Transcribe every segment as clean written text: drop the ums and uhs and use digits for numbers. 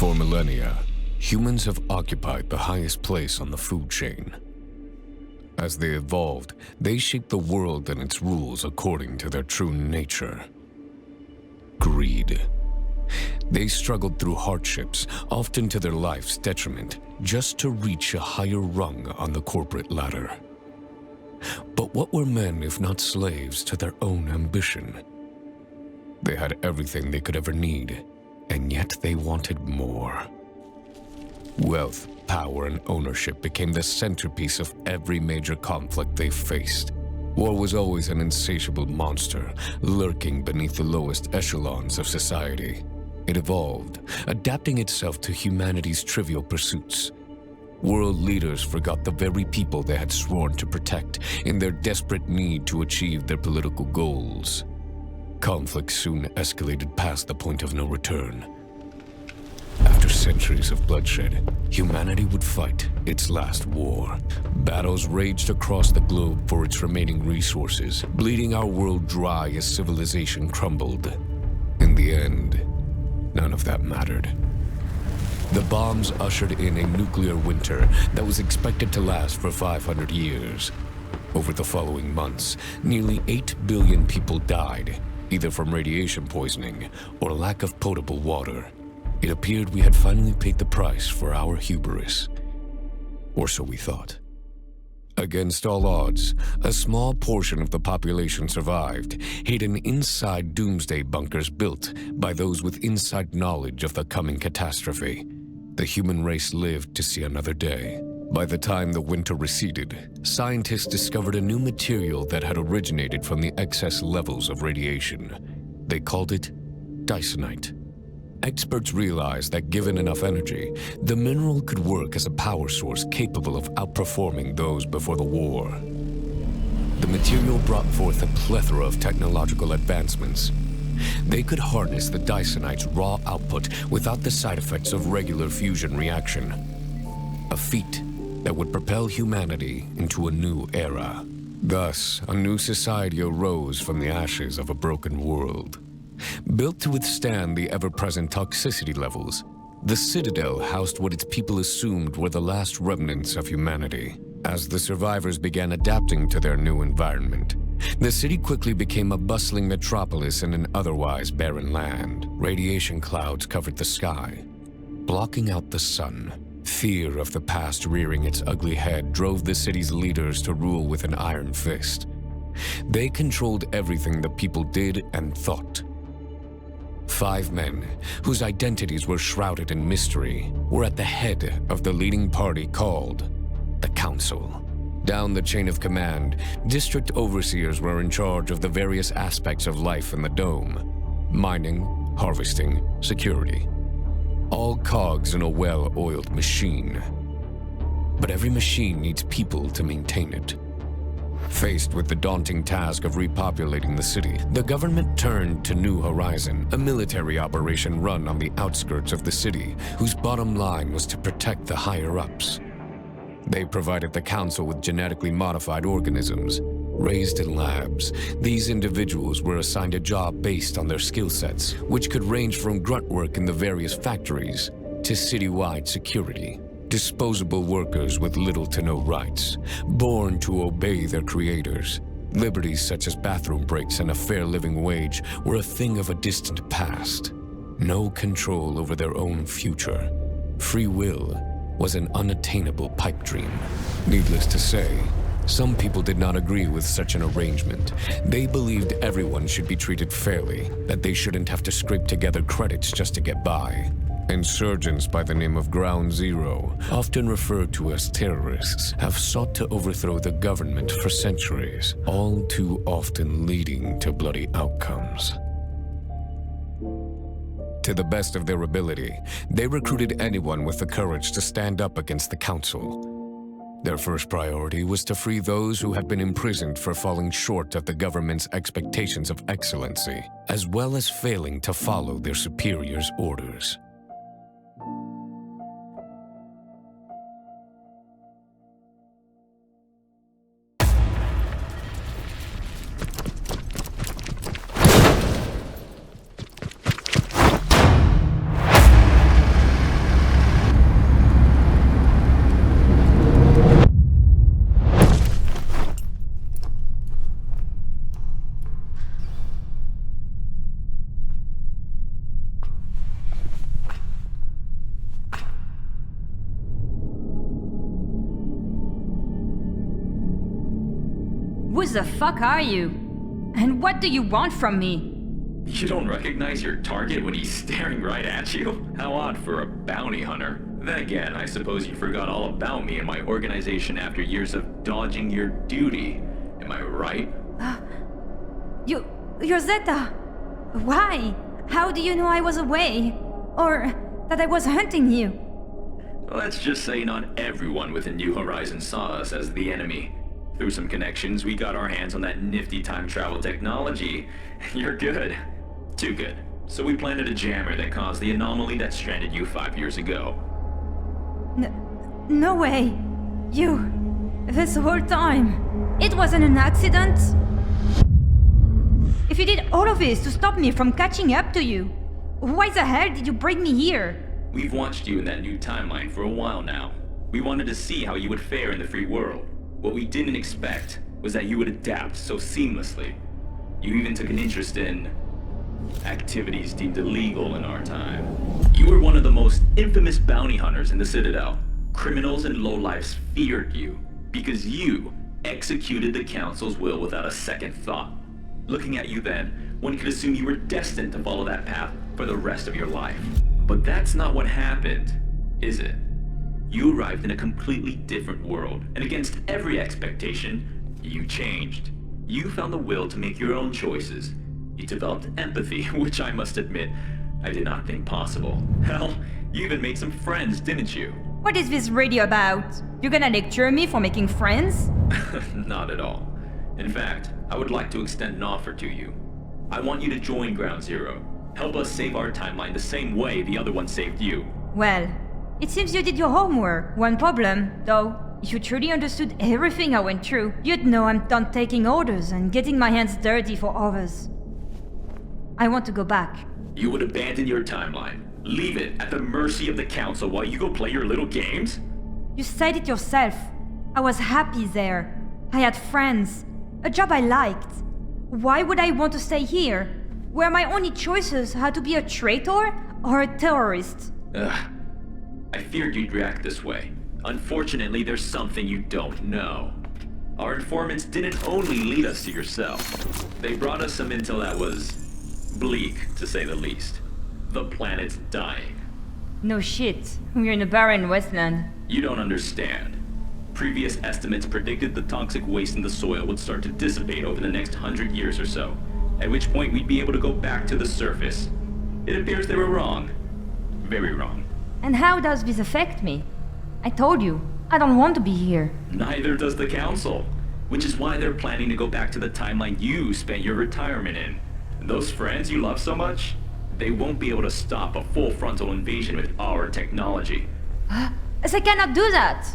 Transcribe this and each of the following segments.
For millennia, humans have occupied the highest place on the food chain. As they evolved, they shaped the world and its rules according to their true nature: greed. They struggled through hardships, often to their life's detriment, just to reach a higher rung on the corporate ladder. But what were men if not slaves to their own ambition? They had everything they could ever need, and yet they wanted more. Wealth, power, and ownership became the centerpiece of every major conflict they faced. War was always an insatiable monster, lurking beneath the lowest echelons of society. It evolved, adapting itself to humanity's trivial pursuits. World leaders forgot the very people they had sworn to protect in their desperate need to achieve their political goals. Conflict soon escalated past the point of no return. After centuries of bloodshed, humanity would fight its last war. Battles raged across the globe for its remaining resources, bleeding our world dry as civilization crumbled. In the end, none of that mattered. The bombs ushered in a nuclear winter that was expected to last for 500 years. Over the following months, nearly 8 billion people died, either from radiation poisoning or lack of potable water. It appeared we had finally paid the price for our hubris. Or so we thought. Against all odds, a small portion of the population survived, hidden inside doomsday bunkers built by those with inside knowledge of the coming catastrophe. The human race lived to see another day. By the time the winter receded, scientists discovered a new material that had originated from the excess levels of radiation. They called it Ʇᴚ. Experts realized that given enough energy, the mineral could work as a power source capable of outperforming those before the war. The material brought forth a plethora of technological advancements. They could harness the Ʇᴚite's raw output without the side effects of regular fusion reaction. A feat that would propel humanity into a new era. Thus, a new society arose from the ashes of a broken world. Built to withstand the ever-present toxicity levels, the Citadel housed what its people assumed were the last remnants of humanity. As the survivors began adapting to their new environment, the city quickly became a bustling metropolis in an otherwise barren land. Radiation clouds covered the sky, blocking out the sun. Fear of the past rearing its ugly head drove the city's leaders to rule with an iron fist. They controlled everything the people did and thought. 5 men, whose identities were shrouded in mystery, were at the head of the leading party called the Council. Down the chain of command, district overseers were in charge of the various aspects of life in the dome: mining, harvesting, security. All cogs in a well-oiled machine. But every machine needs people to maintain it. Faced with the daunting task of repopulating the city, the government turned to New Horizon, a military operation run on the outskirts of the city, whose bottom line was to protect the higher-ups. They provided the council with genetically modified organisms. Raised in labs, these individuals were assigned a job based on their skill sets, which could range from grunt work in the various factories to citywide security. Disposable workers with little to no rights, born to obey their creators. Liberties such as bathroom breaks and a fair living wage were a thing of a distant past. No control over their own future. Free will was an unattainable pipe dream. Needless to say, some people did not agree with such an arrangement. They believed everyone should be treated fairly, that they shouldn't have to scrape together credits just to get by. Insurgents by the name of Ground Zero, often referred to as terrorists, have sought to overthrow the government for centuries, all too often leading to bloody outcomes. To the best of their ability, they recruited anyone with the courage to stand up against the council. Their first priority was to free those who had been imprisoned for falling short of the government's expectations of excellency, as well as failing to follow their superiors' orders. the fuck are you? And what do you want from me? You don't recognize your target when he's staring right at you? How odd for a bounty hunter. Then again, I suppose you forgot all about me and my organization after years of dodging your duty. Am I right? You're Zeta. Why? How do you know I was away? Or that I was hunting you? Let's just say not everyone within New Horizons saw us as the enemy. Through some connections, we got our hands on that nifty time travel technology. You're good. Too good. So we planted a jammer that caused the anomaly that stranded you 5 years ago. No way. This whole time, it wasn't an accident? If you did all of this to stop me from catching up to you, why the hell did you bring me here? We've watched you in that new timeline for a while now. We wanted to see how you would fare in the free world. What we didn't expect was that you would adapt so seamlessly. You even took an interest in activities deemed illegal in our time. You were one of the most infamous bounty hunters in the Citadel. Criminals and lowlifes feared you because you executed the Council's will without a second thought. Looking at you then, one could assume you were destined to follow that path for the rest of your life. But that's not what happened, is it? You arrived in a completely different world, and against every expectation, you changed. You found the will to make your own choices. You developed empathy, which I must admit, I did not think possible. Hell, you even made some friends, didn't you? What is this radio about? You're gonna lecture me for making friends? Not at all. In fact, I would like to extend an offer to you. I want you to join Ground Zero. Help us save our timeline the same way the other one saved you. Well, it seems you did your homework. One problem, though. If you truly understood everything I went through, you'd know I'm done taking orders and getting my hands dirty for others. I want to go back. You would abandon your timeline, leave it at the mercy of the Council while you go play your little games? You said it yourself. I was happy there. I had friends. A job I liked. Why would I want to stay here, where my only choices had to be a traitor or a terrorist? Ugh. I feared you'd react this way. Unfortunately, there's something you don't know. Our informants didn't only lead us to yourself. They brought us some intel that was bleak, to say the least. The planet's dying. No shit. We're in a barren wasteland. You don't understand. Previous estimates predicted the toxic waste in the soil would start to dissipate over the next 100 years or so, at which point we'd be able to go back to the surface. It appears they were wrong. Very wrong. And how does this affect me? I told you, I don't want to be here. Neither does the Council, which is why they're planning to go back to the timeline you spent your retirement in. Those friends you love so much, they won't be able to stop a full frontal invasion with our technology. They cannot do that!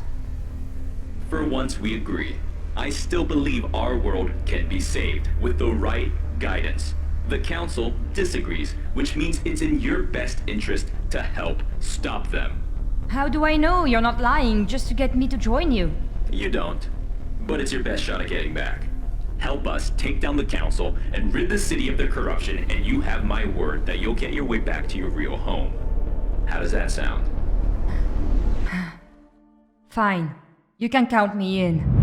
For once we agree. I still believe our world can be saved with the right guidance. The Council disagrees, which means it's in your best interest to help stop them. How do I know you're not lying just to get me to join you? You don't. But it's your best shot at getting back. Help us take down the Council and rid the city of their corruption, and you have my word that you'll get your way back to your real home. How does that sound? Fine. You can count me in.